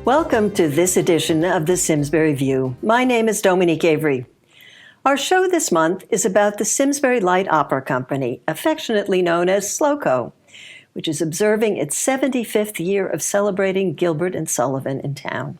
Welcome to this edition of the Simsbury View. My name is Dominique Avery. Our show this month is about the Simsbury Light Opera Company, affectionately known as SLOCO, which is observing its 75th year of celebrating Gilbert and Sullivan in town.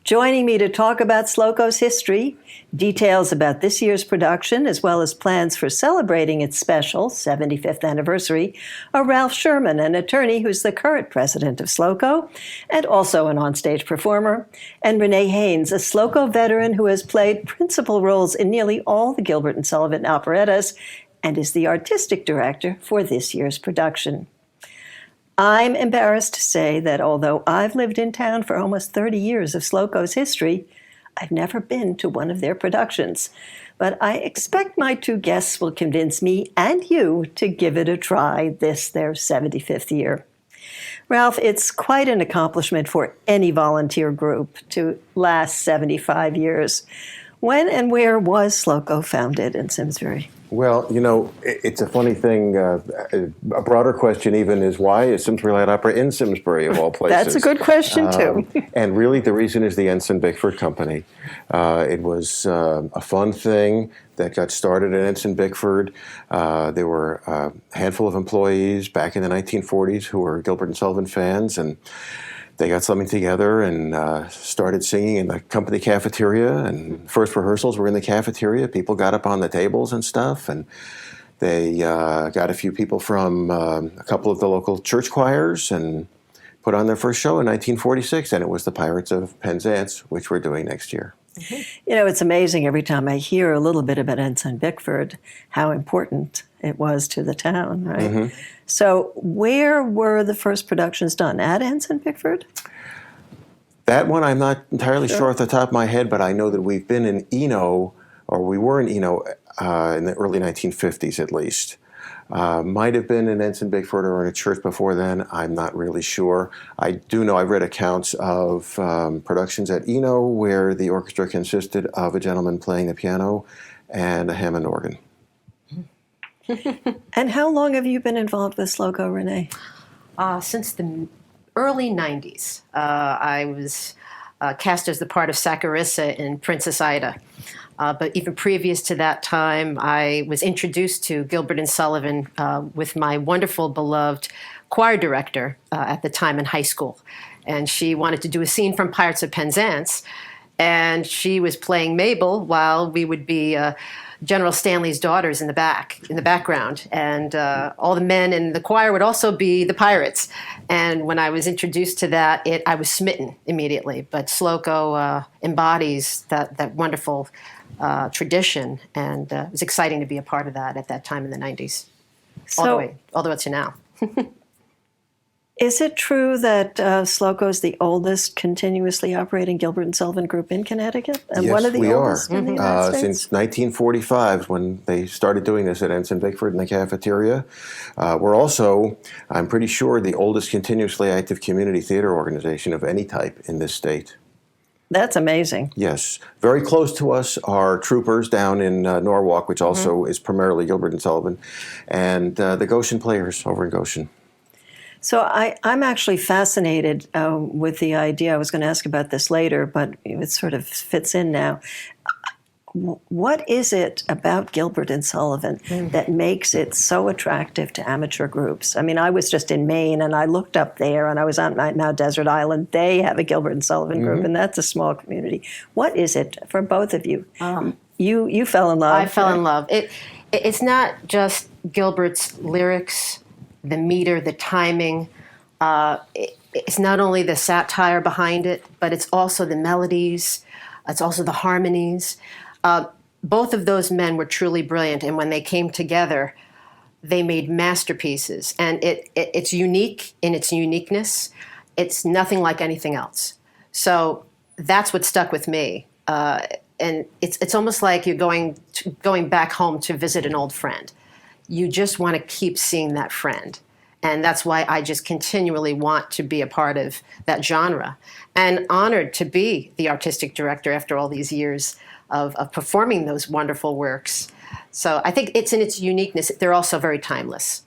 Joining me to talk about SLOCO's history, details about this year's production, as well as plans for celebrating its special 75th anniversary, are Ralph Sherman, an attorney who's the current president of SLOCO and also an onstage performer, and Renee Haynes, a SLOCO veteran who has played principal roles in nearly all the Gilbert and Sullivan operettas and is the artistic director for this year's production. I'm embarrassed to say that although I've lived in town for almost 30 years of SLOCO's history, I've never been to one of their productions. But I expect my two guests will convince me and you to give it a try this, their 75th year. Ralph, it's quite an accomplishment for any volunteer group to last 75 years. When and where was SLOCO founded in Simsbury? Well, you know, it's a funny thing. A broader question even is, why is Simsbury Light Opera in Simsbury, of all places? That's a good question, too. And really, the reason is the Henson Pickford Company. It was a fun thing that got started at Henson Pickford. There were a handful of employees back in the 1940s who were Gilbert and Sullivan fans, and they got something together and started singing in the company cafeteria, and first rehearsals were in the cafeteria. People got up on the tables and stuff, and they got a few people from a couple of the local church choirs and put on their first show in 1946, and it was the Pirates of Penzance, which we're doing next year. You know, it's amazing every time I hear a little bit about Henson Pickford, how important it was to the town, right? Mm-hmm. So where were the first productions done? At Henson Pickford? That one I'm not entirely sure off the top of my head, but I know that we've been in Eno, or we were in Eno in the early 1950s at least. Might have been in Henson Pickford or in a church before then. I'm not really sure. I do know I've read accounts of productions at Eno where the orchestra consisted of a gentleman playing the piano and a Hammond organ. And how long have you been involved with SLOCO, Renee? Since the early 90s. I was cast as the part of Saccharissa in Princess Ida. But even previous to that time, I was introduced to Gilbert and Sullivan with my wonderful, beloved choir director at the time in high school. And she wanted to do a scene from Pirates of Penzance. And she was playing Mabel while we would be General Stanley's daughters in the background. And all the men in the choir would also be the pirates. And when I was introduced to that, I was smitten immediately. But SLOCO embodies that wonderful tradition, and it was exciting to be a part of that at that time in the 90s, all the way to now. Is it true that SLOCO is the oldest continuously operating Gilbert and Sullivan group in Connecticut? And yes, one of the we oldest are. In the United States? Since 1945, when they started doing this at Henson Pickford in the cafeteria. We're also, I'm pretty sure, the oldest continuously active community theater organization of any type in this state. That's amazing. Yes. Very close to us are Troopers down in Norwalk, which also is primarily Gilbert and Sullivan, and the Goshen Players over in Goshen. So I'm actually fascinated with the idea. I was going to ask about this later, but it sort of fits in now. What is it about Gilbert and Sullivan that makes it so attractive to amateur groups? I mean, I was just in Maine, and I looked up there, and I was on Mount Desert Island. They have a Gilbert and Sullivan group, and that's a small community. What is it for both of you? You fell in love. I fell in love. It's not just Gilbert's lyrics, the meter, the timing. It's not only the satire behind it, but it's also the melodies. It's also the harmonies. Both of those men were truly brilliant, and when they came together, they made masterpieces. And it's unique in its uniqueness. It's nothing like anything else. So that's what stuck with me. And it's almost like you're going back home to visit an old friend. You just want to keep seeing that friend. And that's why I just continually want to be a part of that genre. And honored to be the artistic director after all these years of performing those wonderful works. So I think it's in its uniqueness. They're also very timeless.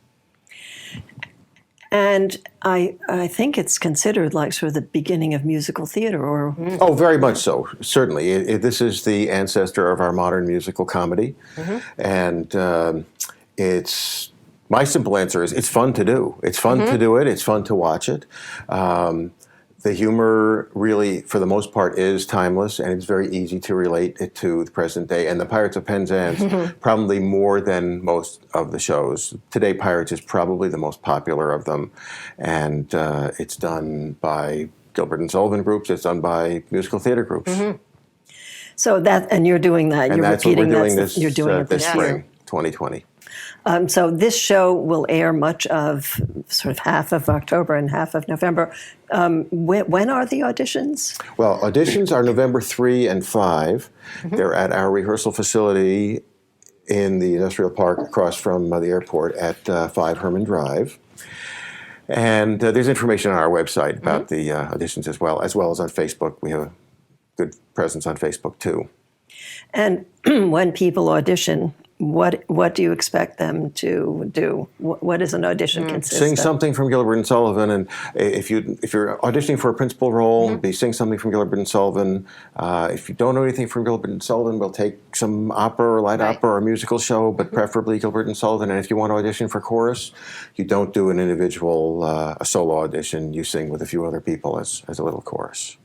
And I think it's considered like sort of the beginning of musical theater, or Oh, very much so. Certainly, this is the ancestor of our modern musical comedy, and it's my simple answer is it's fun to do. It's fun to do it. It's fun to watch it. The humor really, for the most part, is timeless, and it's very easy to relate it to the present day. And the Pirates of Penzance, probably more than most of the shows. Today, Pirates is probably the most popular of them, and it's done by Gilbert and Sullivan groups. It's done by musical theater groups. so that, and you're doing that. And You're that's what repeating we're doing that. You're doing it this this spring, year. 2020. So this show will air much of sort of half of October and half of November. When are the auditions? Well, auditions are November 3 and 5. They're at our rehearsal facility in the industrial park across from the airport at 5 Herman Drive. And there's information on our website about the auditions as well as on Facebook. We have a good presence on Facebook too. And when people audition, what do you expect them to do? What does an audition consist Sing of? something from Gilbert and Sullivan, and if you're auditioning for a principal role, be sing something from Gilbert and Sullivan. If you don't know anything from Gilbert and Sullivan, we'll take some opera or light opera or musical show, but preferably Gilbert and Sullivan. And if you want to audition for chorus, you don't do an individual, a solo audition. You sing with a few other people as a little chorus.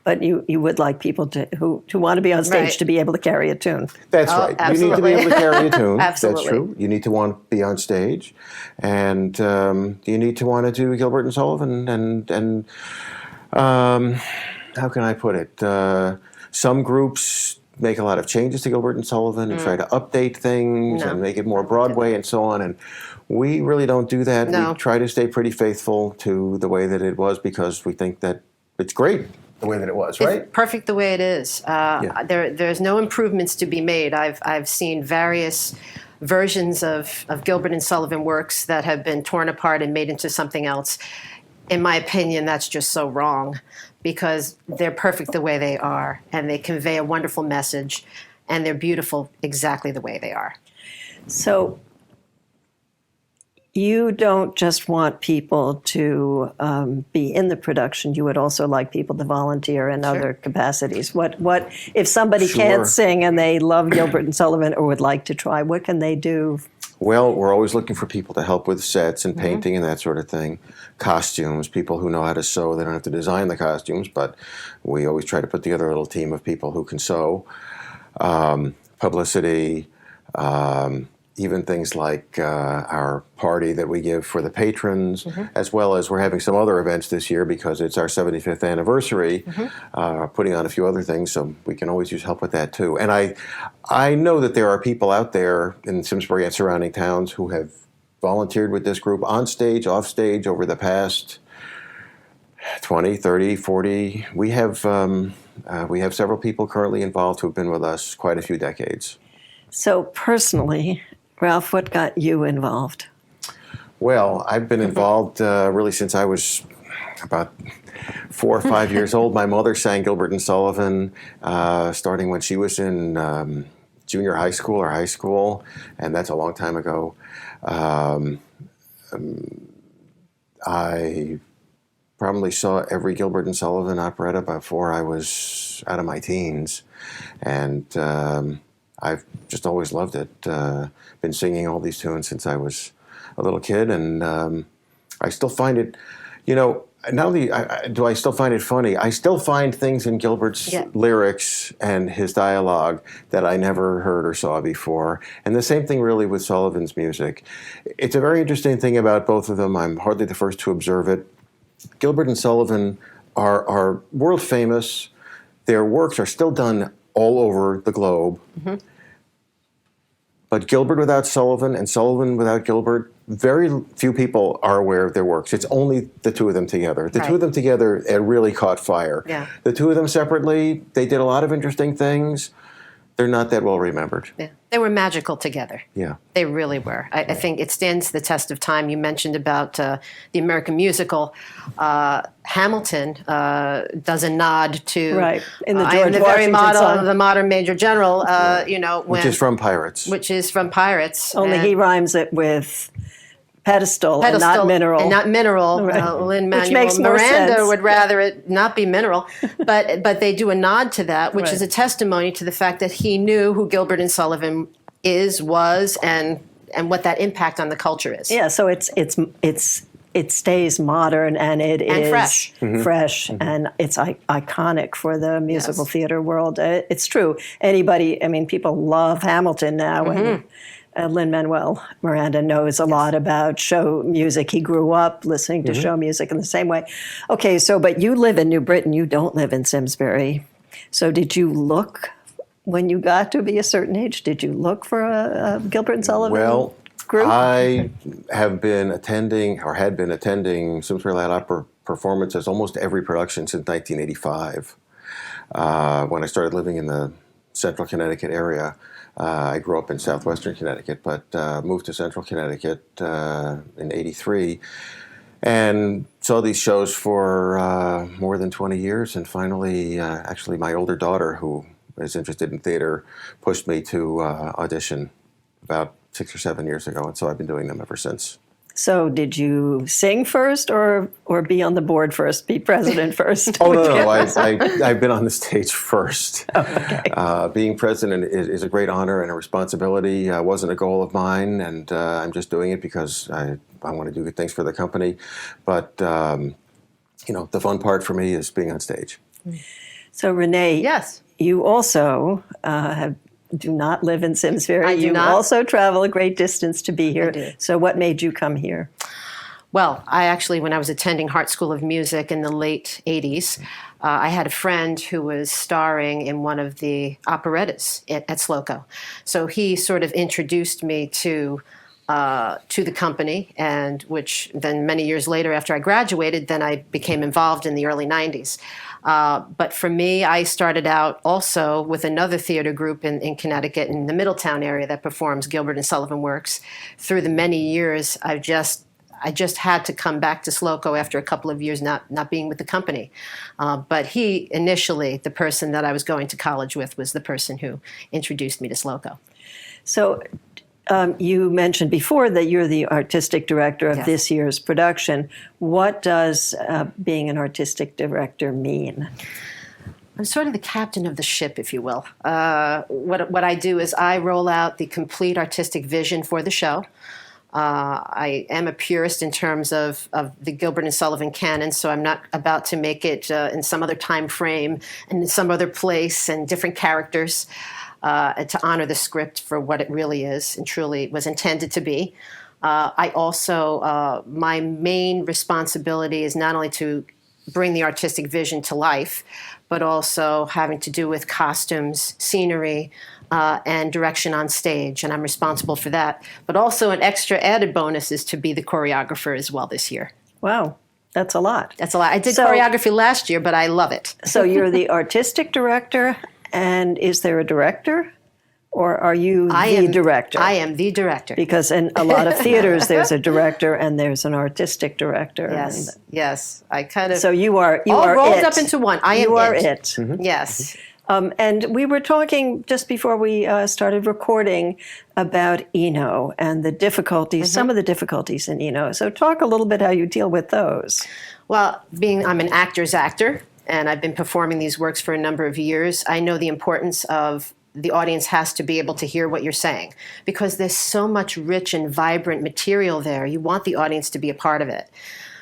But you would like people who want to be on stage Right. to be able to carry a tune. That's right. absolutely. You need to be able to carry a tune. Absolutely. That's true. You need to want to be on stage, and you need to want to do Gilbert and Sullivan. And how can I put it? Some groups make a lot of changes to Gilbert and Sullivan and try to update things and make it more Broadway and so on. And we really don't do that. No. We try to stay pretty faithful to the way that it was because we think that it's great the way that it was, right? It's perfect the way it is. There's no improvements to be made. I've seen various versions of Gilbert and Sullivan works that have been torn apart and made into something else. In my opinion, that's just so wrong because they're perfect the way they are and they convey a wonderful message and they're beautiful exactly the way they are. So you don't just want people to be in the production. You would also like people to volunteer in other capacities. What if somebody can't sing and they love Gilbert and Sullivan or would like to try? What can they do? Well, we're always looking for people to help with sets and painting and that sort of thing. Costumes, people who know how to sew. They don't have to design the costumes, but we always try to put together a little team of people who can sew. Publicity, even things like our party that we give for the patrons, as well as we're having some other events this year because it's our 75th anniversary, putting on a few other things, so we can always use help with that too. And I know that there are people out there in Simsbury and surrounding towns who have volunteered with this group on stage, off stage over the past 20, 30, 40. We have several people currently involved who have been with us quite a few decades. So personally, Ralph, what got you involved? Well, I've been involved really since I was about 4 or 5 years old. My mother sang Gilbert and Sullivan starting when she was in junior high school or high school, and that's a long time ago. I probably saw every Gilbert and Sullivan operetta before I was out of my teens, and I've just always loved it. Been singing all these tunes since I was a little kid, and I still find it, not only do I still find it funny, I still find things in Gilbert's lyrics and his dialogue that I never heard or saw before. And the same thing really with Sullivan's music. It's a very interesting thing about both of them. I'm hardly the first to observe it. Gilbert and Sullivan are world famous. Their works are still done all over the globe. But Gilbert without Sullivan and Sullivan without Gilbert, very few people are aware of their works. It's only the two of them together. The two of them together, it really caught fire. Yeah. The two of them separately, they did a lot of interesting things. They're not that well remembered. Yeah. They were magical together. Yeah. They really were. I think it stands the test of time. You mentioned about the American musical. Hamilton does a nod to in the I am George the very Washington model song. of the modern Major General. Which is from Pirates. Which is from Pirates. Only And he rhymes it with pedestal and not mineral. And not mineral. Right. Lin-Manuel makes more Miranda sense. would rather it not be mineral. But they do a nod to that, which is a testimony to the fact that he knew who Gilbert and Sullivan was, and what that impact on the culture is. Yeah, so it stays modern and it is fresh. fresh, and it's iconic for the musical theater world. It's true. Anybody, I mean, people love Hamilton now, and Lin-Manuel Miranda knows a lot about show music. He grew up listening to show music in the same way. Okay, so but you live in New Britain. You don't live in Simsbury. So did you look, when you got to be a certain age, did you look for a Gilbert and Sullivan group? I have been attending, or had been attending, Simsbury Light Opera performances almost every production since 1985. When I started living in the central Connecticut area. I grew up in southwestern Connecticut, but moved to central Connecticut in '83, and saw these shows for more than 20 years. And finally, actually, my older daughter, who is interested in theater, pushed me to audition about 6 or 7 years ago, and so I've been doing them ever since. So did you sing first or be on the board first, be president first? Oh, no, I've been on the stage first. Oh, okay. Being president is a great honor and a responsibility. Wasn't a goal of mine, and I'm just doing it because I want to do good things for the company. But, the fun part for me is being on stage. So Renee, Yes. you also do not live in Simsbury. I do you not. also travel a great distance to be here. I do. So what made you come here? Well, I actually, when I was attending Hart School of Music in the late 80s, I had a friend who was starring in one of the operettas at SLOCO. So he sort of introduced me to the company, and which then many years later after I graduated, then I became involved in the early 90s. But for me, I started out also with another theater group in Connecticut in the Middletown area that performs Gilbert and Sullivan works. Through the many years, I just had to come back to SLOCO after a couple of years not being with the company. But he initially, the person that I was going to college with, was the person who introduced me to SLOCO. So you mentioned before that you're the artistic director of Yes. this year's production. What does being an artistic director mean? I'm sort of the captain of the ship, if you will. What I do is I roll out the complete artistic vision for the show. I am a purist in terms of the Gilbert and Sullivan canon, so I'm not about to make it in some other time frame and in some other place and different characters. To honor the script for what it really is and truly was intended to be. I also, my main responsibility is not only to bring the artistic vision to life, but also having to do with costumes, scenery, and direction on stage, and I'm responsible for that. But also an extra added bonus is to be the choreographer as well this year. Wow, that's a lot. That's a lot. I did So- choreography last year, but I love it. So you're the artistic director, and is there a director? Or are you the director? I am the director. Because in a lot of theaters, there's a director and there's an artistic director. Yes, And yes. I kind of so you are all rolled it. up into one. I am You are it. it. Yes. And we were talking just before we started recording about Eno and the difficulties, some of the difficulties in Eno. So talk a little bit how you deal with those. Well, I'm an actor's actor, and I've been performing these works for a number of years. I know the importance of the audience has to be able to hear what you're saying because there's so much rich and vibrant material there. You want the audience to be a part of it.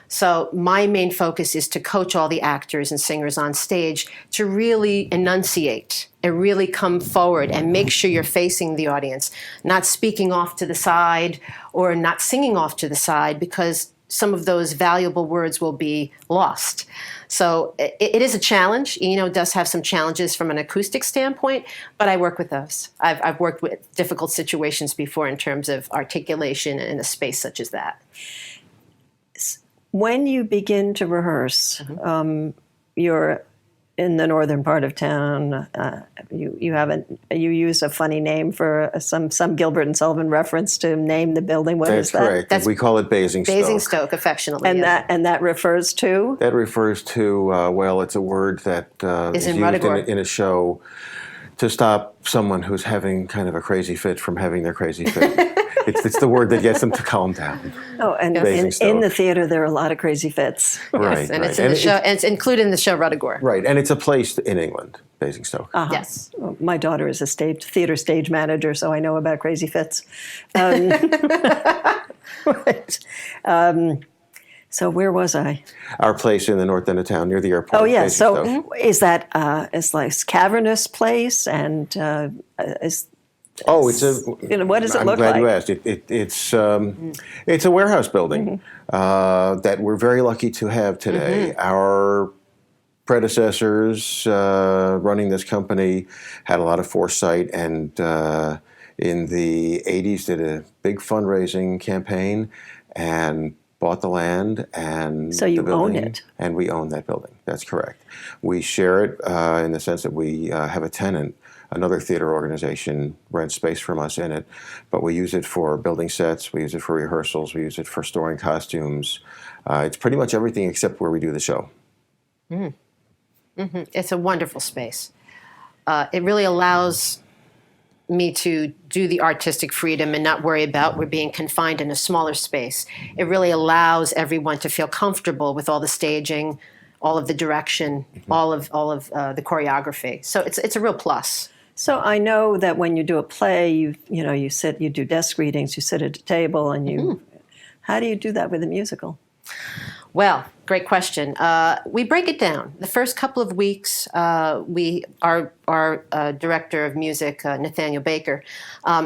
So my main focus is to coach all the actors and singers on stage to really enunciate and really come forward and make sure you're facing the audience, not speaking off to the side or not singing off to the side because some of those valuable words will be lost. So it is a challenge. Eno does have some challenges from an acoustic standpoint, but I work with those. I've worked with difficult situations before in terms of articulation in a space such as that. When you begin to rehearse, you're in the northern part of town. You use a funny name for some Gilbert and Sullivan reference to name the building. What is That's correct. We call it Basingstoke. Basingstoke, affectionately. And yes. that refers to? That refers to, it's a word that is in used Ruthergord. in a show to stop someone who's having kind of a crazy fit from having their crazy fit. It's the word that gets them to calm down. Oh, and in the theater, there are a lot of crazy fits. Right, Yes, and right. it's in the show, and it's included in the show Ruthergore. Right, and it's a place in England, Basingstoke. Yes. Well, my daughter is a theater stage manager, so I know about crazy fits. Right. So where was I? Our place in the north end of town, near the airport. Oh, yeah. Basingstoke. So is that it's like a cavernous place, and is Oh, it's a. what does it look I'm glad like? you asked. It's a warehouse building that we're very lucky to have today. Our predecessors running this company had a lot of foresight, and in the '80s did a big fundraising campaign and bought the land and So you the building, own it. and we own that building. That's correct. We share it in the sense that we have a tenant. Another theater organization rents space from us in it, but we use it for building sets, we use it for rehearsals, we use it for storing costumes. It's pretty much everything except where we do the show. It's a wonderful space. It really allows me to do the artistic freedom and not worry about we're being confined in a smaller space. It really allows everyone to feel comfortable with all the staging, all of the direction, all of the choreography. So it's a real plus. So I know that when you do a play, you do desk readings, you sit at a table, and you. How do you do that with a musical? Well, great question. We break it down. The first couple of weeks, our director of music, Nathaniel Baker,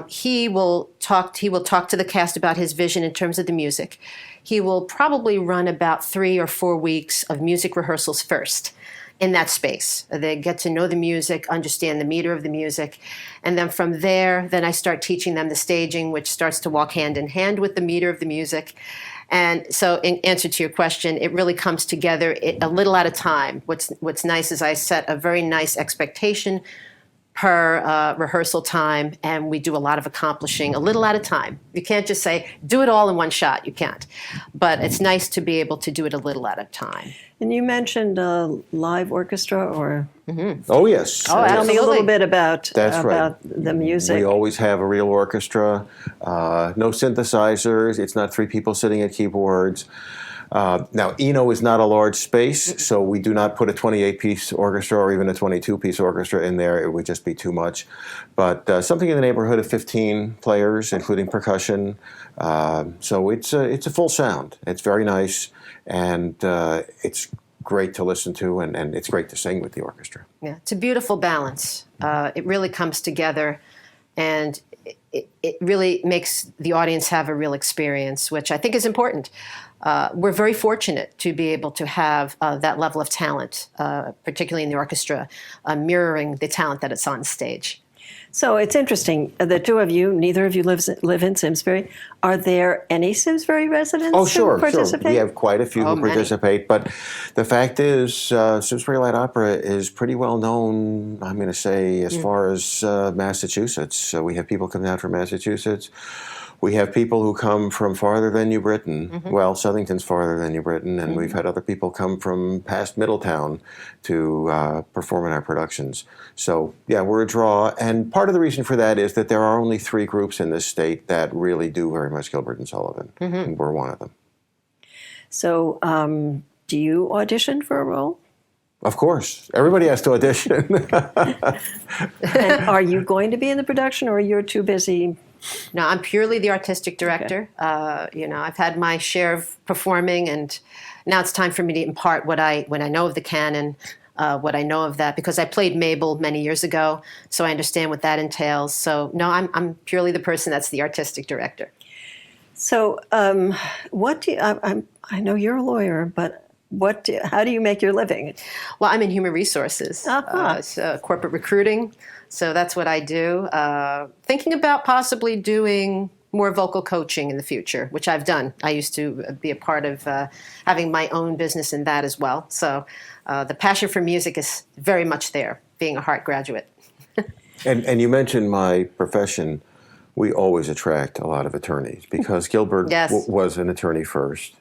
he will talk to the cast about his vision in terms of the music. He will probably run about 3 or 4 weeks of music rehearsals first in that space. They get to know the music, understand the meter of the music, and then from there, then I start teaching them the staging, which starts to walk hand in hand with the meter of the music. And so in answer to your question, it really comes together a little at a time. What's nice is I set a very nice expectation per rehearsal time, and we do a lot of accomplishing a little at a time. You can't just say, do it all in one shot. You can't. But it's nice to be able to do it a little at a time. And you mentioned a live orchestra, or Oh, yes. tell me a little Absolutely. bit about That's right. the music. We always have a real orchestra, no synthesizers. It's not 3 people sitting at keyboards. Now, Eno is not a large space, so we do not put a 28-piece orchestra or even a 22-piece orchestra in there. It would just be too much. But something in the neighborhood of 15 players, including percussion. So it's a full sound. It's very nice, and it's great to listen to, and it's great to sing with the orchestra. Yeah, it's a beautiful balance. It really comes together, and it really makes the audience have a real experience, which I think is important. We're very fortunate to be able to have that level of talent, particularly in the orchestra, mirroring the talent that it's on stage. So it's interesting. The two of you, neither of you live in Simsbury. Are there any Simsbury residents Oh, sure, who participate? sure. We have quite a few who many. participate, but the fact is, Simsbury Light Opera is pretty well known, I'm going to say, as far as Massachusetts. We have people coming out from Massachusetts. We have people who come from farther than New Britain. Well, Southington's farther than New Britain, and we've had other people come from past Middletown to perform in our productions. So, yeah, we're a draw, and part of the reason for that is that there are only 3 groups in this state that really do very much Gilbert and Sullivan, and we're one of them. So do you audition for a role? Of course. Everybody has to audition. And are you going to be in the production, or you're too busy? No, I'm purely the artistic director. I've had my share of performing, and now it's time for me to impart what I know of the canon, what I know of that, because I played Mabel many years ago, so I understand what that entails. So no, I'm purely the person that's the artistic director. So what do you, I know you're a lawyer, but how do you make your living? Well, I'm in human resources, so corporate recruiting. So that's what I do. Thinking about possibly doing more vocal coaching in the future, which I've done. I used to be a part of having my own business in that as well. So the passion for music is very much there, being a Hart graduate. And you mentioned my profession. We always attract a lot of attorneys because Gilbert Yes. was an attorney first.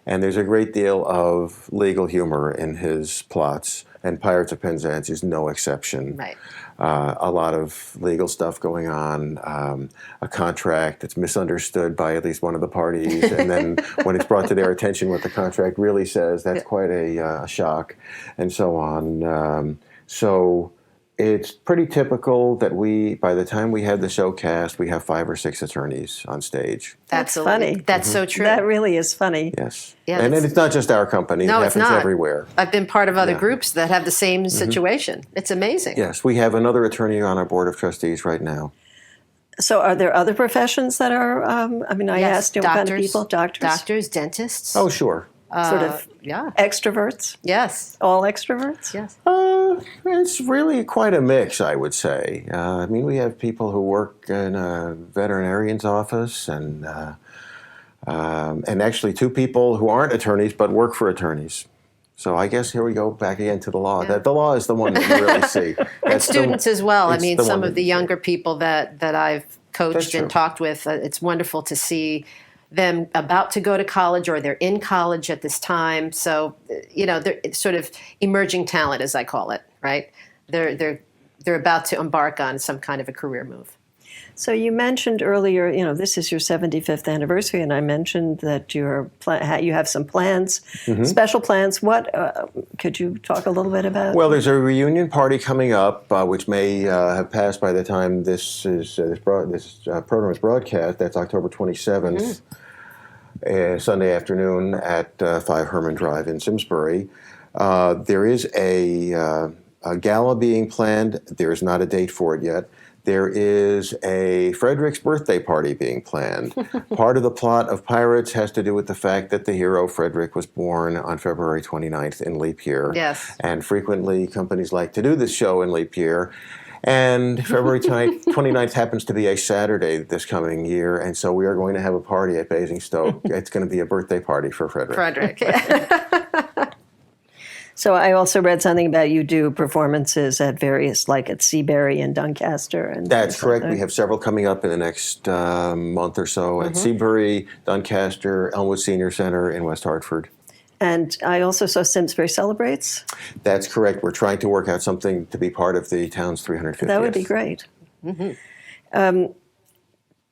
And there's a great deal of legal humor in his plots. and Pirates of Penzance is no exception. Right. A lot of legal stuff going on, a contract that's misunderstood by at least one of the parties, and then when it's brought to their attention what the contract really says, that's quite a shock, and so on. So it's pretty typical that by the time we have the show cast, we have 5 or 6 attorneys on stage. That's Absolutely. funny. That's so true. That really is funny. Yes. Yeah, And it's not just our company. No, it it's happens not. everywhere. I've been part of other Yeah. groups that have the same situation. It's amazing. Yes, we have another attorney on our board of trustees right now. So are there other professions that are, I mean, I Yes, asked you what kind of people? Doctors, dentists. Oh, Sort sure. of yeah. extroverts? Yes. All extroverts? Yes. It's really quite a mix, I would say. I mean, we have people who work in a veterinarian's office, and actually 2 people who aren't attorneys but work for attorneys. So I guess here we go back again to the law. Yeah. The law is the one that you really see. And students as well. I it's mean, the some one of the that you see. younger people that I've That's coached and true. talked with, it's wonderful to see them about to go to college or they're in college at this time. So, it's sort of emerging talent, as I call it, right? They're about to embark on some kind of a career move. So you mentioned earlier, this is your 75th anniversary, and I mentioned that you have some plans, special plans. What could you talk a little bit about? Well, there's a reunion party coming up, which may have passed by the time this program is broadcast. That's October 27th, Sunday afternoon at 5 Herman Drive in Simsbury. There is a gala being planned. There is not a date for it yet. There is a Frederick's birthday party being planned. Part of the plot of Pirates has to do with the fact that the hero Frederick was born on February 29th in leap year. Yes. And frequently companies like to do this show in leap year. And February 29th happens to be a Saturday this coming year, and so we are going to have a party at Basingstoke. It's going to be a birthday party for Frederick. So I also read something about you do performances at various, like at Seabury and Doncaster. And That's correct. something. We have several coming up in the next month or so at Seabury, Doncaster, Elmwood Senior Center in West Hartford. And I also saw Simsbury Celebrates. That's correct. We're trying to work out something to be part of the town's 350th. That would be great.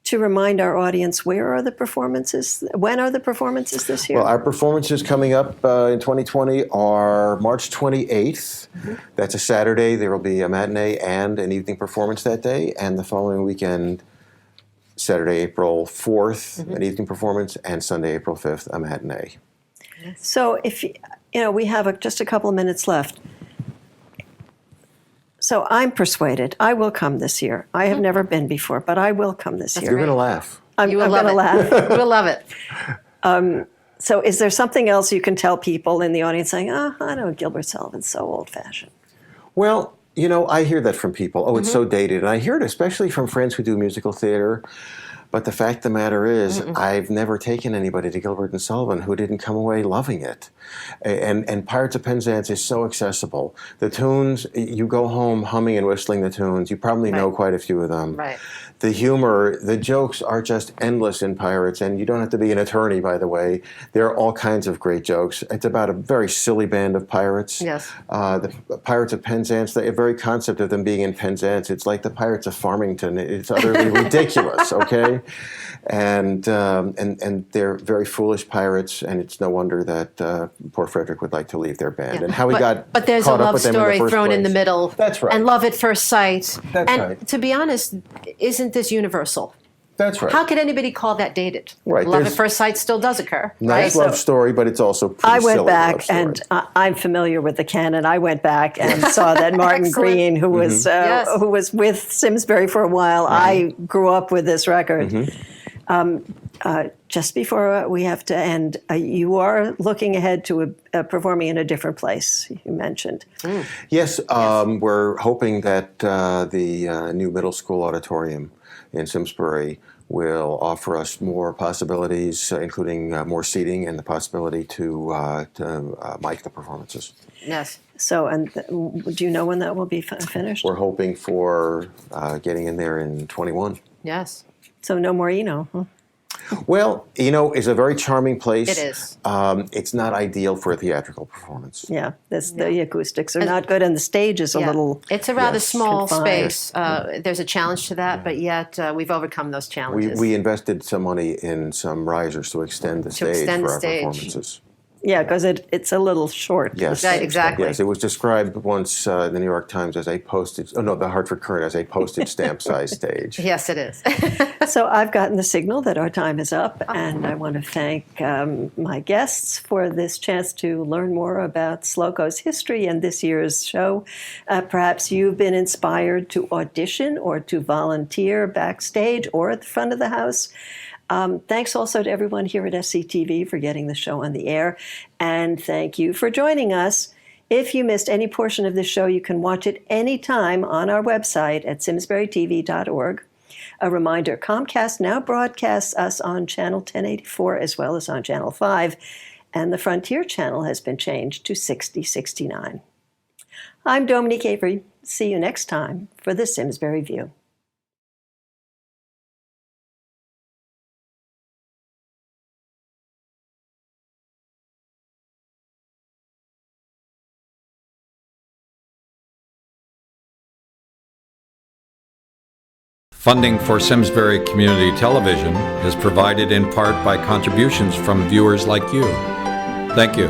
To remind our audience, where are the performances? When are the performances this year? Well, our performances coming up in 2020 are March 28th. That's a Saturday. There will be a matinee and an evening performance that day. And the following weekend, Saturday, April 4th, an evening performance, and Sunday, April 5th, a matinee. So if we have just a couple of minutes left. So I'm persuaded. I will come this year. I have never been before, but I will come this year. You're going to laugh. I'm You will going to love it. laugh. We'll love it. So is there something else you can tell people in the audience saying, I know Gilbert Sullivan's so old-fashioned? Well, I hear that from people. Oh, it's so dated. And I hear it especially from friends who do musical theater. But the fact of the matter is, I've never taken anybody to Gilbert and Sullivan who didn't come away loving it. And Pirates of Penzance is so accessible. The tunes, you go home humming and whistling the tunes. You probably know quite a few of them. Right. The humor, the jokes are just endless in Pirates, and you don't have to be an attorney, by the way. There are all kinds of great jokes. It's about a very silly band of pirates. Yes. The Pirates of Penzance, the very concept of them being in Penzance, it's like the Pirates of Farmington. It's utterly ridiculous, okay? And they're very foolish pirates, and it's no wonder that poor Frederick would like to leave their band. And how he got But there's a caught up love with them in story the first thrown in the place. middle. That's right. And love at first sight. That's and right. to be honest, isn't this universal? That's right. How could anybody call that dated? Right, Love at there's- first sight still does occur. Nice right? love story, but it's also pretty I went silly love back, story. and I'm familiar with the canon. I went back and saw that Martin Excellent. Green, who was Yes. who was with Simsbury for a while. I grew up with this record. Just before we have to end, you are looking ahead to performing in a different place, you mentioned. Yes, we're hoping that the new middle school auditorium in Simsbury will offer us more possibilities, including more seating and the possibility to mic the performances. Yes. So, do you know when that will be finished? We're hoping for getting in there in 21. Yes. So no more Eno, huh? Well, it's a very charming place. It is. It's not ideal for a theatrical performance. Yeah, the acoustics are not good, and the stage is a little. It's a rather small confined. space. There's a challenge to that, but yet we've overcome those challenges. We invested some money in some risers to extend the stage extend for the our stage. performances. Yeah, because it's a little short. Yes, Right, exactly. Yes, it was described once in the New York Times as the Hartford Courant as a postage stamp size stage. Yes, it is. So I've gotten the signal that our time is up, and I want to thank my guests for this chance to learn more about SLOCO's history and this year's show. Perhaps you've been inspired to audition or to volunteer backstage or at the front of the house. Thanks also to everyone here at SCTV for getting the show on the air, and thank you for joining us. If you missed any portion of this show, you can watch it anytime on our website at simsburytv.org. A reminder, Comcast now broadcasts us on Channel 1084 as well as on Channel 5, and the Frontier Channel has been changed to 6069. I'm Dominique Avery. See you next time for the Simsbury View. Funding for Simsbury Community Television is provided in part by contributions from viewers like you. Thank you.